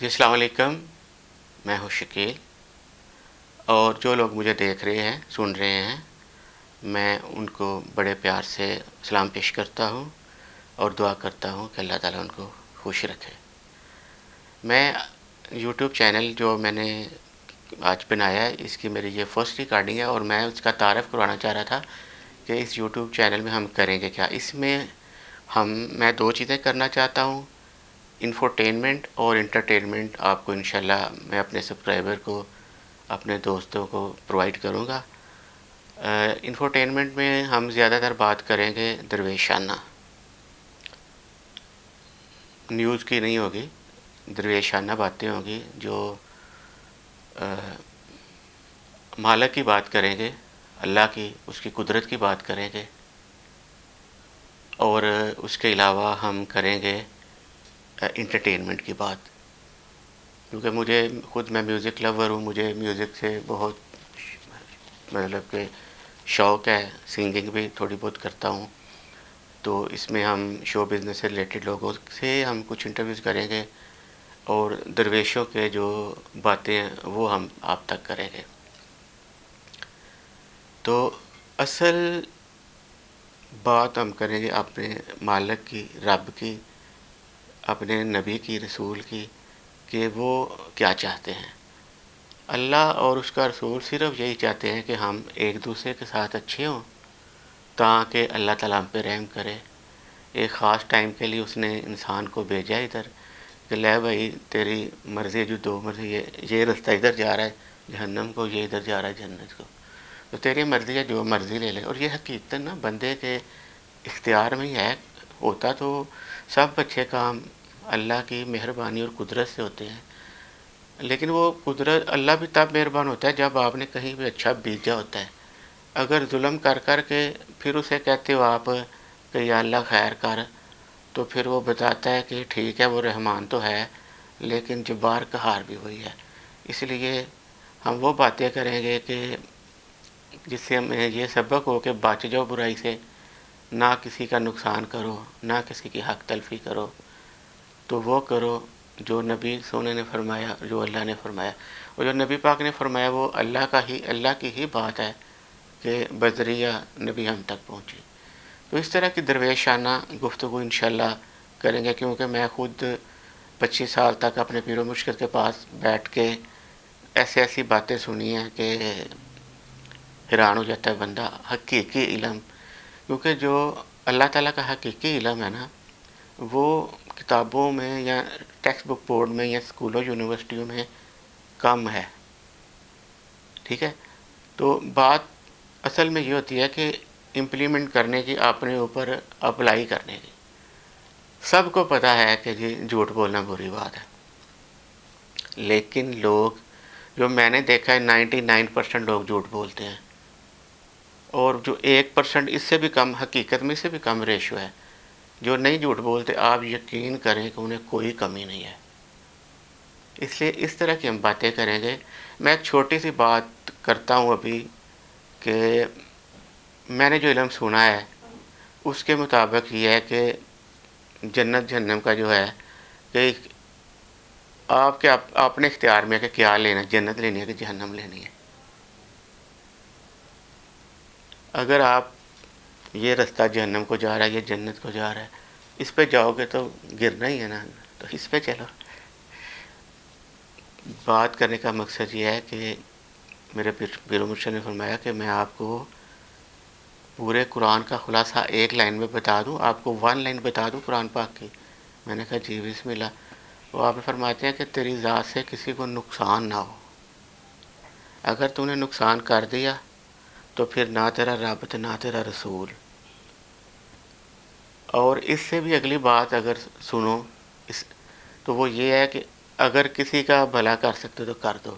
جی السلام علیکم، میں ہوں شکیل، اور جو لوگ مجھے دیکھ رہے ہیں سن رہے ہیں میں ان کو بڑے پیار سے سلام پیش کرتا ہوں اور دعا کرتا ہوں کہ اللہ تعالیٰ ان کو خوش رکھے۔ میں یوٹیوب چینل جو میں نے آج بنایا ہے، اس کی میری یہ فرسٹ ریکارڈنگ ہے، اور میں اس کا تعارف کروانا چاہ رہا تھا کہ اس یوٹیوب چینل میں ہم کریں گے کیا۔ اس میں میں دو چیزیں کرنا چاہتا ہوں، انفوٹینمنٹ اور انٹرٹینمنٹ۔ آپ کو انشاءاللہ میں اپنے سبسکرائبر کو، اپنے دوستوں کو پرووائڈ کروں گا۔ انفوٹینمنٹ میں ہم زیادہ تر بات کریں گے درویشانہ، نیوز کی نہیں ہوگی، درویشانہ باتیں ہوں گی، جو مالک کی بات کریں گے، اللہ کی، اس کی قدرت کی بات کریں گے، اور اس کے علاوہ ہم کریں گے انٹرٹینمنٹ کی بات، کیونکہ میں میوزک لور ہوں، مجھے میوزک سے بہت مطلب کہ شوق ہے، سنگنگ بھی تھوڑی بہت کرتا ہوں۔ تو اس میں ہم شو بزنس سے ریلیٹڈ لوگوں سے ہم کچھ انٹرویوز کریں گے، اور درویشوں کے جو باتیں ہیں وہ ہم آپ تک کریں گے۔ تو اصل بات ہم کریں گے اپنے مالک کی، رب کی، اپنے نبی کی، رسول کی، کہ وہ کیا چاہتے ہیں۔ اللہ اور اس کا رسول صرف یہی چاہتے ہیں کہ ہم ایک دوسرے کے ساتھ اچھے ہوں، تاکہ اللہ تعالیٰ ہم پہ رحم کرے۔ ایک خاص ٹائم کے لیے اس نے انسان کو بھیجا ادھر کہ لے بھائی تیری مرضی، جو دو مرضی، یہ رستہ ادھر جا رہا ہے جہنم کو، یہ ادھر جا رہا ہے جنت کو، تو تیری مرضی ہے، جو مرضی لے لے۔ اور یہ حقیقت نا بندے کے اختیار میں ہی ہے، ہوتا تو سب اچھے کام اللہ کی مہربانی اور قدرت سے ہوتے ہیں، لیکن وہ قدرت اللہ بھی تب مہربان ہوتا ہے جب آپ نے کہیں بھی اچھا بیجا ہوتا ہے۔ اگر ظلم کر کر کے پھر اسے کہتے ہو آپ کہ یا اللہ خیر کر، تو پھر وہ بتاتا ہے کہ ٹھیک ہے وہ رحمان تو ہے لیکن جبار قہار بھی وہی ہے۔ اس لیے ہم وہ باتیں کریں گے کہ جس سے ہمیں یہ سبق ہو کہ بچ جاؤ برائی سے، نہ کسی کا نقصان کرو، نہ کسی کی حق تلفی کرو، تو وہ کرو جو نبی سونے نے فرمایا، جو اللہ نے فرمایا۔ اور جو نبی پاک نے فرمایا وہ اللہ کی ہی بات ہے کہ بذریعہ نبی ہم تک پہنچی۔ تو اس طرح کی درویشانہ گفتگو انشاءاللہ کریں گے، کیونکہ میں خود 25 سال تک اپنے پیر و مرشد کے پاس بیٹھ کے ایسی باتیں سنی ہیں کہ حیران ہو جاتا ہے بندہ۔ حقیقی علم، کیونکہ جو اللہ تعالیٰ کا حقیقی علم ہے نا، وہ کتابوں میں یا ٹیکسٹ بک بورڈ میں یا اسکولوں یونیورسٹیوں میں کم ہے، ٹھیک ہے۔ تو بات اصل میں یہ ہوتی ہے کہ امپلیمنٹ کرنے کی، اپنے اوپر اپلائی کرنے کی۔ سب کو پتہ ہے کہ جی جھوٹ بولنا بری بات ہے، لیکن لوگ، جو میں نے دیکھا ہے 99% لوگ جھوٹ بولتے ہیں، اور جو 1% اس سے بھی کم، حقیقت میں اس سے بھی کم ریشو ہے جو نہیں جھوٹ بولتے، آپ یقین کریں کہ انہیں کوئی کمی نہیں ہے۔ اس لیے اس طرح کی ہم باتیں کریں گے۔ میں ایک چھوٹی سی بات کرتا ہوں ابھی، کہ میں نے جو علم سنا ہے اس کے مطابق یہ ہے کہ جنت جہنم کا جو ہے کہ آپ اپنے اختیار میں ہے کہ کیا لینا، جنت لینی ہے کہ جہنم لینی ہے۔ اگر آپ یہ رستہ جہنم کو جا رہا ہے، یہ جنت کو جا رہا ہے، اس پہ جاؤ گے تو گرنا ہی ہے نا، تو اس پہ چلو۔ بات کرنے کا مقصد یہ ہے کہ میرے پیر و مرشد نے فرمایا کہ میں آپ کو پورے قرآن کا خلاصہ ایک لائن میں بتا دوں، آپ کو 1 لائن بتا دوں قرآن پاک کی۔ میں نے کہا جی بسم اللہ۔ وہ آپ فرماتے ہیں کہ تیری ذات سے کسی کو نقصان نہ ہو، اگر تو نے نقصان کر دیا تو پھر نہ تیرا رب نہ تیرا رسول۔ اور اس سے بھی اگلی بات اگر سنو تو وہ یہ ہے کہ اگر کسی کا بھلا کر سکتے تو کر دو۔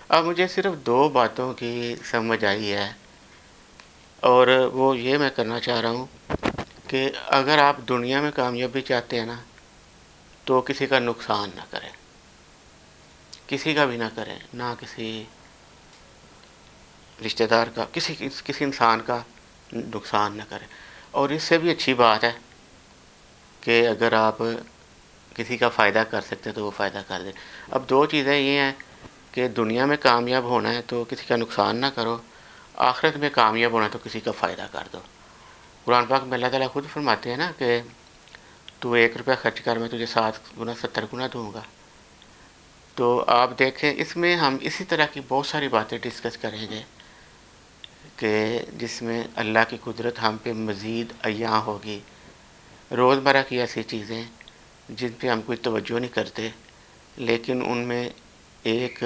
اب مجھے صرف 2 باتوں کی سمجھ آئی ہے، اور وہ یہ میں کرنا چاہ رہا ہوں کہ اگر آپ دنیا میں کامیابی چاہتے ہیں نا، تو کسی کا نقصان نہ کریں، کسی کا بھی نہ کریں، نہ کسی رشتہ دار کا، کسی انسان کا نقصان نہ کریں۔ اور اس سے بھی اچھی بات ہے کہ اگر آپ کسی کا فائدہ کر سکتے تو وہ فائدہ کر دیں۔ اب دو چیزیں یہ ہیں کہ دنیا میں کامیاب ہونا ہے تو کسی کا نقصان نہ کرو، آخرت میں کامیاب ہونا ہے تو کسی کا فائدہ کر دو۔ قرآن پاک میں اللہ تعالیٰ خود فرماتے ہیں نا کہ تو 1 روپیہ خرچ کر میں تجھے 7 گنا 70 گنا دوں گا۔ تو آپ دیکھیں اس میں ہم اسی طرح کی بہت ساری باتیں ڈسکس کریں گے کہ جس میں اللہ کی قدرت ہم پہ مزید عیاں ہوگی، روزمرہ کی ایسی چیزیں جن پہ ہم کوئی توجہ نہیں کرتے، لیکن ان میں ایک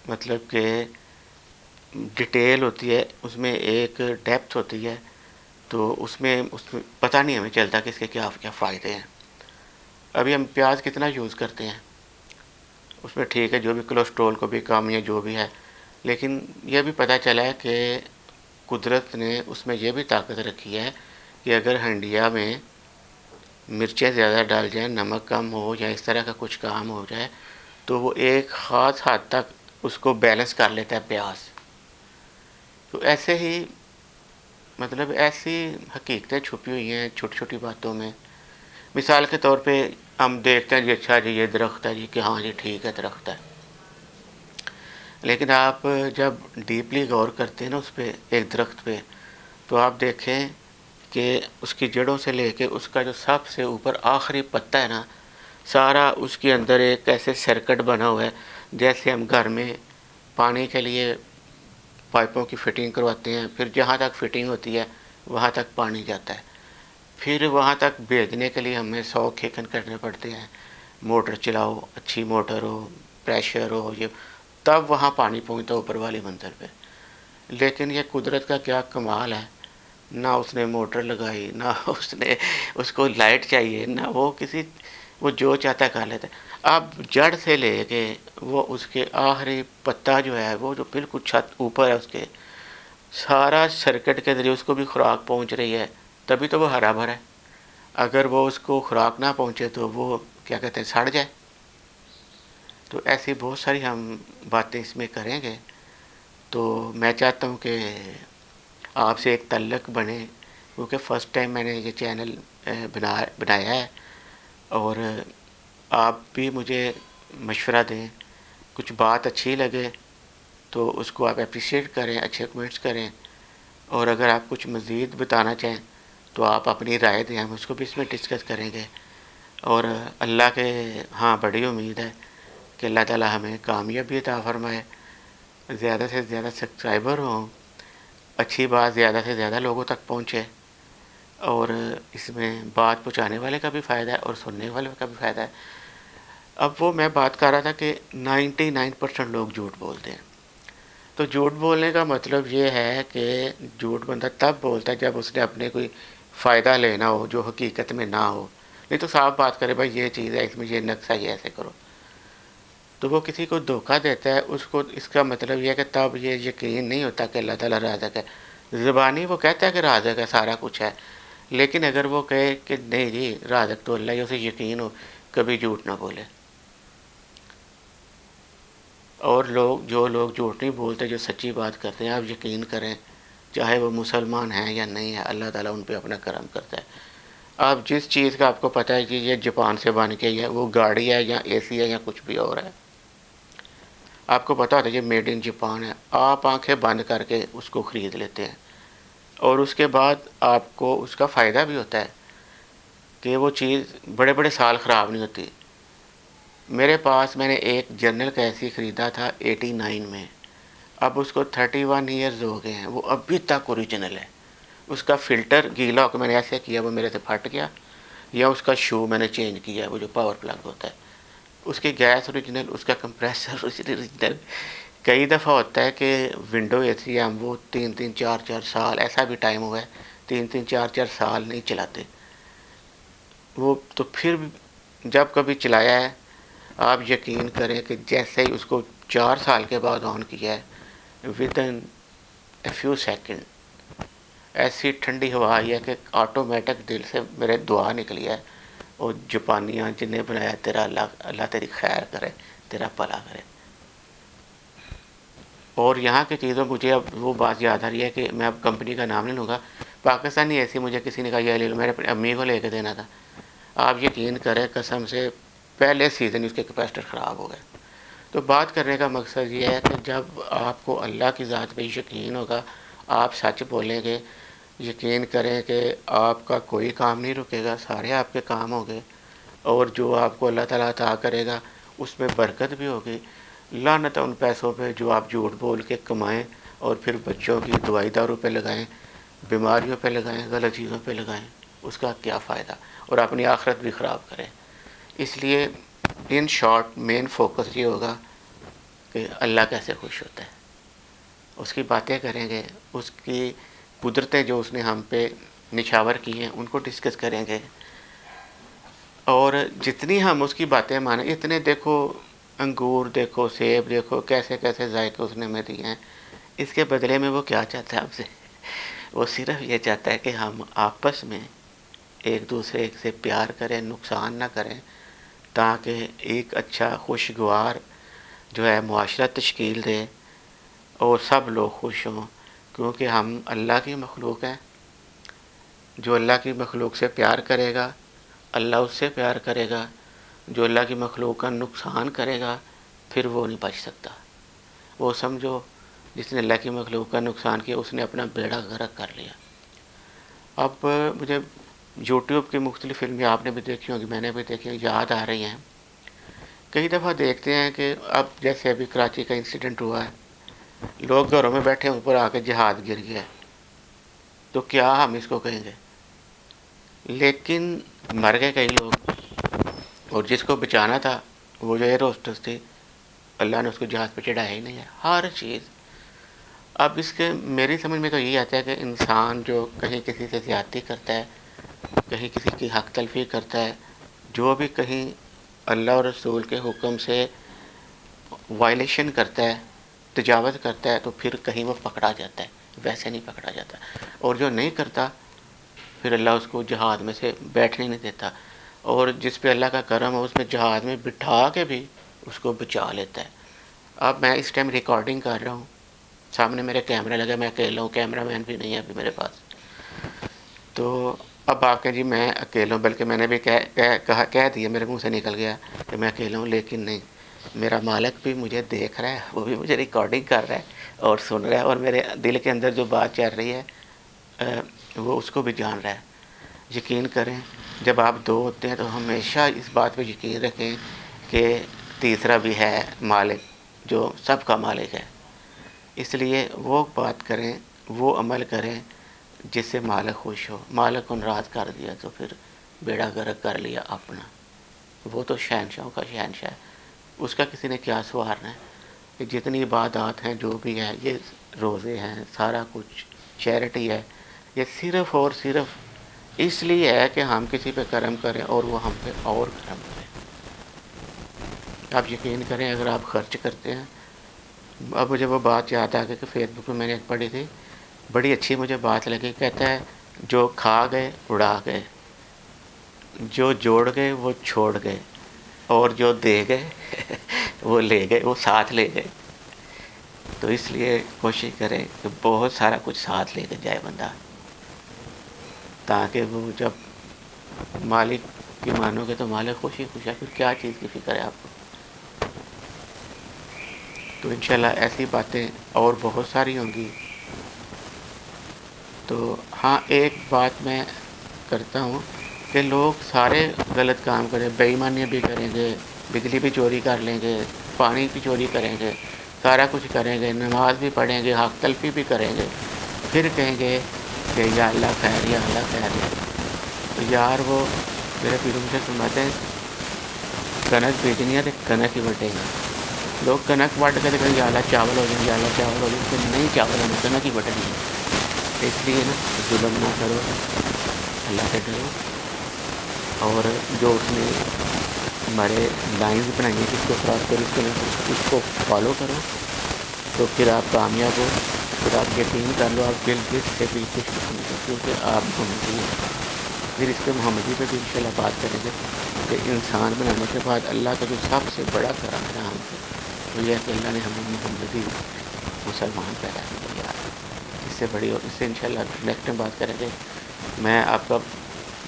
مطلب کہ ڈیٹیل ہوتی ہے، اس میں ایک ڈیپتھ ہوتی ہے، تو اس میں پتہ نہیں ہمیں چلتا کہ اس کے کیا کیا فائدے ہیں۔ ابھی ہم پیاز کتنا یوز کرتے ہیں، اس میں ٹھیک ہے جو بھی کولیسٹرول کو بھی کم یا جو بھی ہے، لیکن یہ بھی پتہ چلا ہے کہ قدرت نے اس میں یہ بھی طاقت رکھی ہے کہ اگر ہنڈیا میں مرچیں زیادہ ڈال جائیں، نمک کم ہو یا اس طرح کا کچھ کام ہو جائے تو وہ ایک خاص حد تک اس کو بیلنس کر لیتا ہے پیاز۔ تو ایسے ہی مطلب ایسی حقیقتیں چھپی ہوئی ہیں چھوٹی چھوٹی باتوں میں۔ مثال کے طور پہ ہم دیکھتے ہیں جی اچھا جی یہ درخت ہے جی کہ ہاں جی ٹھیک ہے درخت ہے، لیکن آپ جب ڈیپلی غور کرتے ہیں نا اس پہ ایک درخت پہ تو آپ دیکھیں کہ اس کی جڑوں سے لے کے اس کا جو سب سے اوپر آخری پتا ہے نا، سارا اس کے اندر ایک ایسے سرکٹ بنا ہوا ہے جیسے ہم گھر میں پانی کے لیے پائپوں کی فٹنگ کرواتے ہیں، پھر جہاں تک فٹنگ ہوتی ہے وہاں تک پانی جاتا ہے، پھر وہاں تک بھیجنے کے لیے ہمیں 100 کھیکن کرنے پڑتے ہیں، موٹر چلاؤ، اچھی موٹر ہو، پریشر ہو، یہ تب وہاں پانی پہنچتا اوپر والی منزل پہ۔ لیکن یہ قدرت کا کیا کمال ہے، نہ اس نے موٹر لگائی، نہ اس کو لائٹ چاہیے، نہ وہ جو چاہتا ہے کر لیتا ہے۔ اب جڑ سے لے کے وہ اس کے آخری پتا جو ہے وہ جو بالکل چھت اوپر ہے اس کے، سارا سرکٹ کے ذریعے اس کو بھی خوراک پہنچ رہی ہے، تبھی تو وہ ہرا بھرا ہے۔ اگر وہ اس کو خوراک نہ پہنچے تو وہ کیا کہتے ہیں سڑ جائے۔ تو ایسی بہت ساری ہم باتیں اس میں کریں گے۔ تو میں چاہتا ہوں کہ آپ سے ایک تعلق بنے، کیونکہ فرسٹ ٹائم میں نے یہ چینل بنایا ہے، اور آپ بھی مجھے مشورہ دیں، کچھ بات اچھی لگے تو اس کو آپ اپریشیٹ کریں، اچھے کمنٹس کریں، اور اگر آپ کچھ مزید بتانا چاہیں تو آپ اپنی رائے دیں، ہم اس کو بھی اس میں ڈسکس کریں گے۔ اور اللہ کے ہاں بڑی امید ہے کہ اللہ تعالیٰ ہمیں کامیابی عطا فرمائے، زیادہ سے زیادہ سبسکرائبر ہوں، اچھی بات زیادہ سے زیادہ لوگوں تک پہنچے، اور اس میں بات پہنچانے والے کا بھی فائدہ ہے اور سننے والے کا بھی فائدہ ہے۔ اب وہ میں بات کر رہا تھا کہ 99% لوگ جھوٹ بولتے ہیں۔ تو جھوٹ بولنے کا مطلب یہ ہے کہ جھوٹ بندہ تب بولتا ہے جب اس نے اپنے کوئی فائدہ لینا ہو جو حقیقت میں نہ ہو، نہیں تو صاف بات کرے بھائی یہ چیز ہے، اس میں یہ نقص ہے، یہ ایسے کرو، تو وہ کسی کو دھوکہ دیتا ہے، اس کو اس کا مطلب یہ ہے کہ تب یہ یقین نہیں ہوتا کہ اللہ تعالیٰ رازق ہے۔ زبانی وہ کہتا ہے کہ رازق ہے، سارا کچھ ہے، لیکن اگر وہ کہے کہ نہیں جی رازق تو اللہ ہی، اسے یقین ہو، کبھی جھوٹ نہ بولے۔ اور جو لوگ جھوٹ نہیں بولتے، جو سچی بات کرتے ہیں، آپ یقین کریں چاہے وہ مسلمان ہیں یا نہیں ہے، اللہ تعالیٰ ان پہ اپنا کرم کرتا ہے۔ آپ جس چیز کا آپ کو پتہ ہے کہ یہ جاپان سے بن کے ہے، وہ گاڑی ہے یا اے سی ہے یا کچھ بھی اور ہے، آپ کو پتہ ہوتا ہے یہ میڈ ان جاپان ہے، آپ آنکھیں بند کر کے اس کو خرید لیتے ہیں، اور اس کے بعد آپ کو اس کا فائدہ بھی ہوتا ہے کہ وہ چیز بڑے بڑے سال خراب نہیں ہوتی۔ میرے پاس میں نے ایک جنرل کا اے سی خریدا تھا 89 میں، اب اس کو 31 ایئرز ہو گئے ہیں، وہ ابھی تک اوریجنل ہے۔ اس کا فلٹر گیلا ہو کے میں نے ایسے کیا وہ میرے سے پھٹ گیا، یا اس کا شو میں نے چینج کیا، وہ جو پاور پلگ ہوتا ہے، اس کی گیس اوریجنل، اس کا کمپریسر اوریجنل۔ کئی دفعہ ہوتا ہے کہ ونڈو اے سی ہم وہ 3-4 سال، ایسا بھی ٹائم ہوا ہے 3-4 سال نہیں چلاتے وہ، تو پھر جب کبھی چلایا ہے آپ یقین کریں کہ جیسے ہی اس کو 4 سال کے بعد آن کیا ہے، with in a few second ایسی ٹھنڈی ہوا آئی ہے کہ آٹومیٹک دل سے میرے دعا نکلی ہے، اور جاپانیاں جنہیں بنایا تیرا اللہ تیری خیر کرے، تیرا بھلا کرے۔ اور یہاں کی چیزوں مجھے اب وہ بات یاد آ رہی ہے کہ میں اب کمپنی کا نام نہیں لوں گا، پاکستانی اے سی مجھے کسی نے کہا یہ لے لو، میں نے اپنی امی کو لے کے دینا تھا، آپ یقین کریں قسم سے پہلے سیزن اس کے کیپیسٹر خراب ہو گئے. تو بات کرنے کا مقصد یہ ہے کہ جب آپ کو اللہ کی ذات پہ یقین ہوگا، آپ سچ بولیں گے، یقین کریں کہ آپ کا کوئی کام نہیں رکے گا، سارے آپ کے کام ہوں گے، اور جو آپ کو اللہ تعالیٰ عطا کرے گا اس میں برکت بھی ہوگی. لعنت ان پیسوں پہ جو آپ جھوٹ بول کے کمائیں اور پھر بچوں کی دوائی دارو پہ لگائیں، بیماریوں پہ لگائیں، غلط چیزوں پہ لگائیں، اس کا کیا فائدہ، اور اپنی آخرت بھی خراب کریں. اس لیے ان شارٹ مین فوکس یہ ہوگا کہ اللہ کیسے خوش ہوتا ہے، اس کی باتیں کریں گے، اس کی قدرتیں جو اس نے ہم پہ نچھاور کی ہیں ان کو ڈسکس کریں گے، اور جتنی ہم اس کی باتیں مانیں اتنے دیکھو انگور دیکھو، سیب دیکھو، کیسے کیسے ذائقے اس نے ہمیں دیے ہیں. اس کے بدلے میں وہ کیا چاہتا ہے ہم سے؟ وہ صرف یہ چاہتا ہے کہ ہم آپس میں ایک دوسرے سے پیار کریں، نقصان نہ کریں، تاکہ ایک اچھا خوشگوار جو ہے معاشرہ تشکیل دے اور سب لوگ خوش ہوں. کیونکہ ہم اللہ کی مخلوق ہیں. جو اللہ کی مخلوق سے پیار کرے گا اللہ اس سے پیار کرے گا. جو اللہ کی مخلوق کا نقصان کرے گا پھر وہ نہیں بچ سکتا. وہ سمجھو جس نے اللہ کی مخلوق کا نقصان کیا اس نے اپنا بیڑا غرق کر لیا. اب مجھے یوٹیوب کی مختلف فلمیں آپ نے بھی دیکھی ہوں گی، میں نے بھی دیکھی ہیں، یاد آ رہی ہیں. کئی دفعہ دیکھتے ہیں کہ اب جیسے ابھی کراچی کا انسیڈنٹ ہوا ہے، لوگ گھروں میں بیٹھے ہیں، اوپر آ کے جہاد گر گیا ہے، تو کیا ہم اس کو کہیں گے؟ لیکن مر گئے کئی لوگ، اور جس کو بچانا تھا وہ جو ایئر ہوسٹس تھی، اللہ نے اس کو جہاز پہ چڑھایا ہی نہیں ہے. ہر چیز اب اس کے میری سمجھ میں تو یہی آتا ہے کہ انسان جو کہیں کسی سے زیادتی کرتا ہے، کہیں کسی کی حق تلفی کرتا ہے، جو بھی کہیں اللہ اور رسول کے حکم سے وائلیشن کرتا ہے، تجاوز کرتا ہے، تو پھر کہیں وہ پکڑا جاتا ہے، ویسے نہیں پکڑا جاتا. اور جو نہیں کرتا پھر اللہ اس کو جہاد میں سے بیٹھنے نہیں دیتا، اور جس پہ اللہ کا کرم ہو اس میں جہاد میں بٹھا کے بھی اس کو بچا لیتا ہے. اب میں اس ٹائم ریکارڈنگ کر رہا ہوں، سامنے میرے کیمرہ لگا، میں اکیلا ہوں، کیمرہ مین بھی نہیں ہے ابھی میرے پاس. تو اب آپ کہیں جی میں اکیلا ہوں، بلکہ میں نے بھی کہہ دیا، میرے منہ سے نکل گیا کہ میں اکیلا ہوں. لیکن نہیں، میرا مالک بھی مجھے دیکھ رہا ہے، وہ بھی مجھے ریکارڈنگ کر رہا ہے اور سن رہا ہے، اور میرے دل کے اندر جو بات چل رہی ہے وہ اس کو بھی جان رہا ہے. یقین کریں جب آپ دو ہوتے ہیں تو ہمیشہ اس بات پہ یقین رکھیں کہ تیسرا بھی ہے مالک جو سب کا مالک ہے. اس لیے وہ بات کریں، وہ عمل کریں جس سے مالک خوش ہو. مالک کو ناراض کر دیا تو پھر بیڑا غرق کر لیا اپنا. وہ تو شہنشاہوں کا شہنشاہ ہے، اس کا کسی نے کیا سوارنا ہے. کہ جتنی عبادات ہیں جو بھی ہے، یہ روزے ہیں، سارا کچھ چیریٹی ہے، یہ صرف اور صرف اس لیے ہے کہ ہم کسی پہ کرم کریں اور وہ ہم پہ اور کرم کریں. آپ یقین کریں اگر آپ خرچ کرتے ہیں. اب مجھے وہ بات یاد آ گئی کہ فیس بک میں میں نے ایک پڑھی تھی، بڑی اچھی مجھے بات لگی. کہتا ہے جو کھا گئے اڑا گئے، جو جوڑ گئے وہ چھوڑ گئے، اور جو دے گئے وہ لے گئے، وہ ساتھ لے گئے. تو اس لیے کوشش کریں کہ بہت سارا کچھ ساتھ لے کے جائے بندہ، تاکہ وہ جب مالک کی مانو گے تو مالک خوشی خوش ہے، پھر کیا چیز کی فکر ہے آپ کو. تو انشاءاللہ ایسی باتیں اور بہت ساری ہوں گی. تو ہاں ایک بات میں کرتا ہوں کہ لوگ سارے غلط کام کریں، بے ایمانیاں بھی کریں گے، بجلی بھی چوری کر لیں گے، پانی بھی چوری کریں گے، سارا کچھ کریں گے، نماز بھی پڑھیں گے، حق تلفی بھی کریں گے، پھر کہیں گے کہ یا اللہ خیر، یا اللہ خیر. تو یار وہ میرے پیروں سے سناتے ہیں کنک بیچنی ہے تو کنک ہی بٹے گا. لوگ کنک بٹ کے کہیں یا اللہ چاول ہو جائیں، یا اللہ چاول ہو جائیں، تو نہیں چاول ہونا، کنک ہی بٹنی ہے. اس لیے نا ظلم نہ کرو، اللہ سے ڈرو، اور جو اس نے ہمارے لائنز بنائی ہیں اس کو کراس کرو، اس کو فالو کرو، تو پھر آپ کامیاب ہو. پھر آپ یقین کر لو آپ دل سے بالکل خوش ہو، کیونکہ آپ محمدی ہیں. پھر اس پہ محمدی پہ بھی انشاءاللہ بات کریں گے کہ انسان بنانے کے بعد اللہ کا جو سب سے بڑا کرم ہے ہم پہ، وہ یہ ہے کہ اللہ نے ہمیں محمدی مسلمان پیدا کیا. اس سے بڑی، اور اس سے انشاءاللہ نیکسٹ ٹائم بات کریں گے. میں آپ کا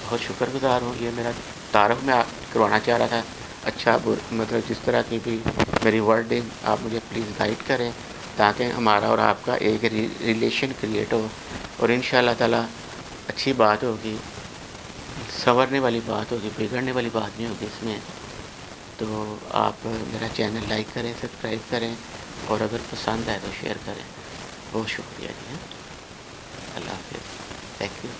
بہت شکر گزار ہوں. یہ میرا تعارف میں کروانا چاہ رہا تھا. اچھا مطلب جس طرح کی بھی میری ورڈنگ آپ مجھے پلیز گائیڈ کریں تاکہ ہمارا اور آپ کا ایک ریلیشن کریٹ ہو, اور ان شاء اللہ تعالیٰ اچھی بات ہوگی, سنورنے والی بات ہوگی, بگڑنے والی بات نہیں ہوگی اس میں. تو آپ میرا چینل لائک کریں, سبسکرائب کریں, اور اگر پسند آئے تو شیئر کریں. بہت شکریہ جی. اللہ حافظ. Thank you.